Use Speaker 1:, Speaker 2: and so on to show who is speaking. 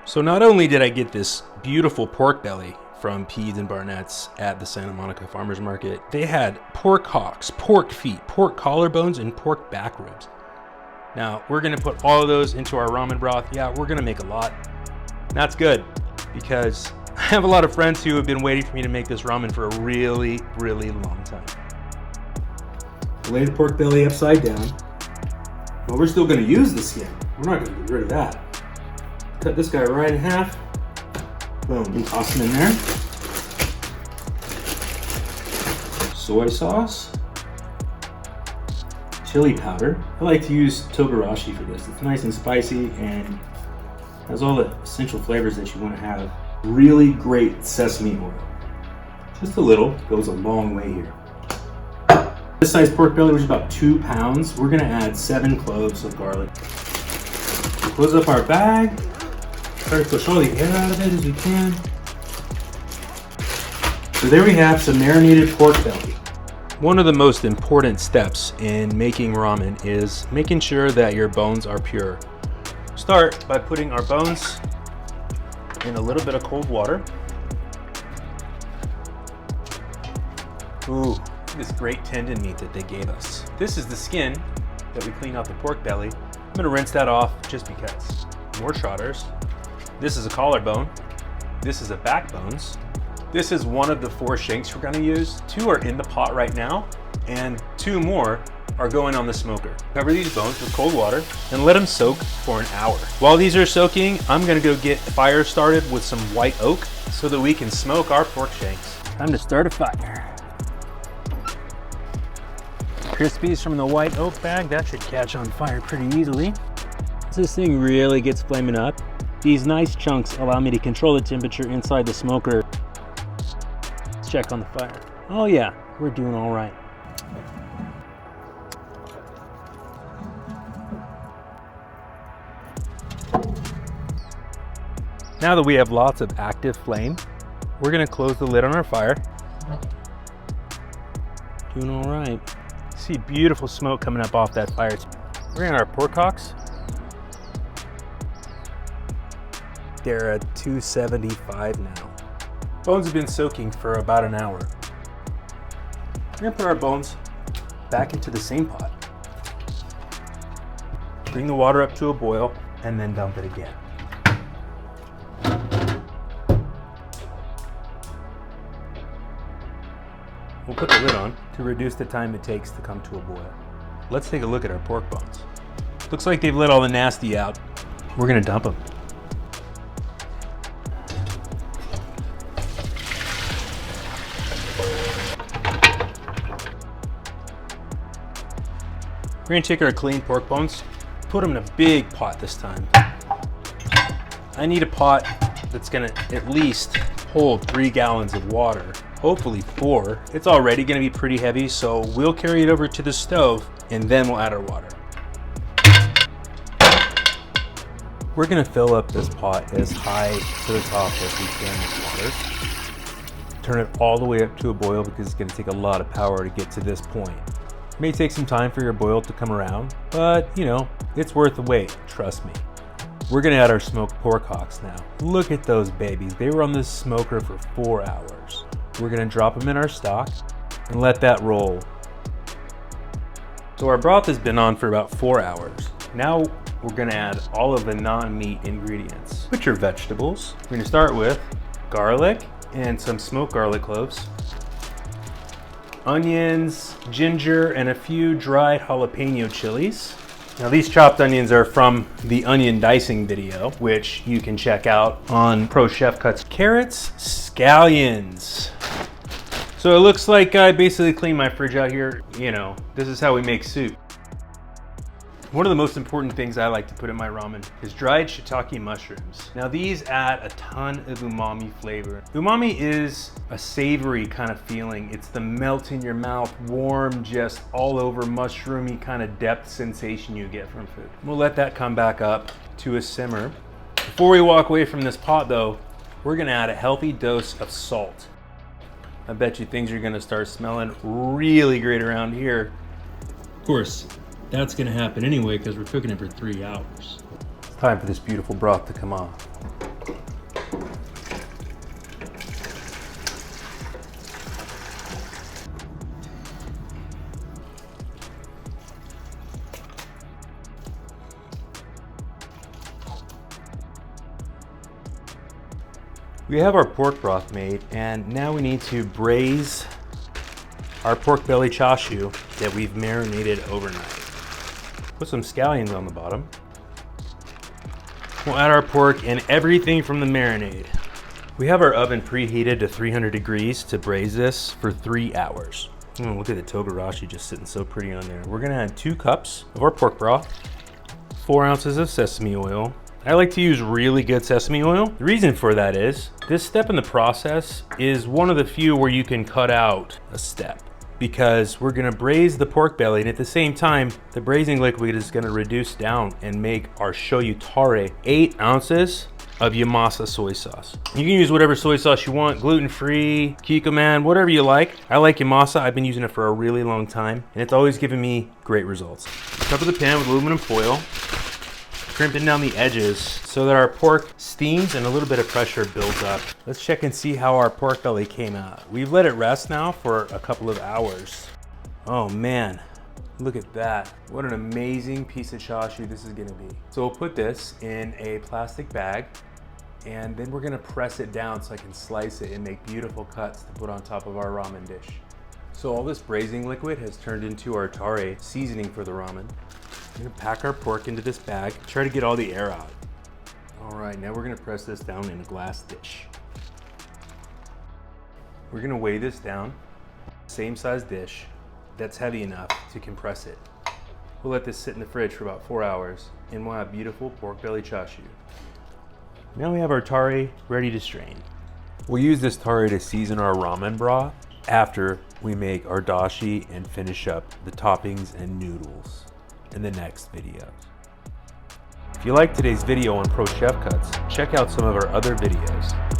Speaker 1: So not only did I get this beautiful pork belly from Pete's and Barnett's at the Santa Monica Farmers Market, they had pork hocks, pork feet, pork collarbones, and pork back ribs. Now, we're gonna put all of those into our ramen broth. Yeah, we're gonna make a lot. That's good, because I have a lot of friends who have been waiting for me to make this ramen for a really, really long time. Lay the pork belly upside down. Well, we're still gonna use the skin. We're not gonna get rid of that. Cut this guy right in half. Boom, and toss him in there. Soy sauce. Chili powder. I like to use togarashi for this. It's nice and spicy and has all the essential flavors that you want to have. Really great sesame oil. Just a little, goes a long way here. This size pork belly, which is about 2 pounds, we're gonna add 7 cloves of garlic. Close up our bag. Try to push all the air out of it as we can. So there we have some marinated pork belly. One of the most important steps in making ramen is making sure that your bones are pure. Start by putting our bones in a little bit of cold water. Ooh, this great tendon meat that they gave us. This is the skin that we clean off the pork belly. I'm gonna rinse that off just because. More trotters. This is a collarbone. This is a backbones. This is one of the 4 shanks we're gonna use. 2 are in the pot right now, and 2 more are going on the smoker. Cover these bones with cold water and let them soak for an hour. While these are soaking, I'm gonna go get fire started with some white oak so that we can smoke our pork shanks. Time to start a fire. Crispies from the white oak bag, that should catch on fire pretty easily. As this thing really gets flaming up, these nice chunks allow me to control the temperature inside the smoker. Let's check on the fire. Oh yeah, we're doing all right. Now that we have lots of active flame, we're gonna close the lid on our fire. Doing all right. See beautiful smoke coming up off that fire. We're in our pork hocks. They're at 275 now. Bones have been soaking for about an hour. We're gonna put our bones back into the same pot. Bring the water up to a boil and then dump it again. We'll put the lid on to reduce the time it takes to come to a boil. Let's take a look at our pork bones. Looks like they've let all the nasty out. We're gonna dump them. We're gonna take our clean pork bones, put them in a big pot this time. I need a pot that's gonna at least hold 3 gallons of water. Hopefully 4. It's already gonna be pretty heavy, so we'll carry it over to the stove and then we'll add our water. We're gonna fill up this pot as high to the top as we can with water. Turn it all the way up to a boil because it's gonna take a lot of power to get to this point. It may take some time for your boil to come around, but you know, it's worth the wait, trust me. We're gonna add our smoked pork hocks now. Look at those babies. They were on this smoker for 4 hours. We're gonna drop them in our stock and let that roll. So our broth has been on for about 4 hours. Now we're gonna add all of the non-meat ingredients, which are vegetables. We're gonna start with garlic and some smoked garlic cloves, onions, ginger, and a few dried jalapeno chilies. Now these chopped onions are from the onion dicing video, which you can check out on ProChefCuts. Carrots, scallions. So it looks like I basically cleaned my fridge out here. You know, this is how we make soup. One of the most important things I like to put in my ramen is dried shiitake mushrooms. Now these add a ton of umami flavor. Umami is a savory kind of feeling. It's the melt in your mouth, warm, just all over mushroomy kind of depth sensation you get from food. We'll let that come back up to a simmer. Before we walk away from this pot though, we're gonna add a healthy dose of salt. I bet you things are gonna start smelling really great around here. Of course, that's gonna happen anyway because we're cooking it for 3 hours. It's time for this beautiful broth to come off. We have our pork broth made, and now we need to braise our pork belly chashu that we've marinated overnight. Put some scallions on the bottom. We'll add our pork and everything from the marinade. We have our oven preheated to 300 degrees to braise this for 3 hours. Look at the togarashi just sitting so pretty on there. We're gonna add 2 cups of our pork broth, 4 ounces of sesame oil. I like to use really good sesame oil. The reason for that is, this step in the process is one of the few where you can cut out a step, because we're gonna braise the pork belly, and at the same time, the braising liquid is gonna reduce down and make our shoyu tare 8 ounces of Yamasa soy sauce. You can use whatever soy sauce you want, gluten-free, Kikkoman, whatever you like. I like Yamasa. I've been using it for a really long time, and it's always given me great results. Cover the pan with aluminum foil, crimping down the edges so that our pork steams and a little bit of pressure builds up. Let's check and see how our pork belly came out. We've let it rest now for a couple of hours. Oh man, look at that. What an amazing piece of chashu this is gonna be. So we'll put this in a plastic bag, and then we're gonna press it down so I can slice it and make beautiful cuts to put on top of our ramen dish. So all this braising liquid has turned into our tare seasoning for the ramen. We're gonna pack our pork into this bag, try to get all the air out. All right, now we're gonna press this down in a glass dish. We're gonna weigh this down, same size dish, that's heavy enough to compress it. We'll let this sit in the fridge for about 4 hours, and we'll have beautiful pork belly chashu. Now we have our tare ready to strain. We'll use this tare to season our ramen broth after we make our dashi and finish up the toppings and noodles in the next videos. If you like today's video on ProChefCuts, check out some of our other videos.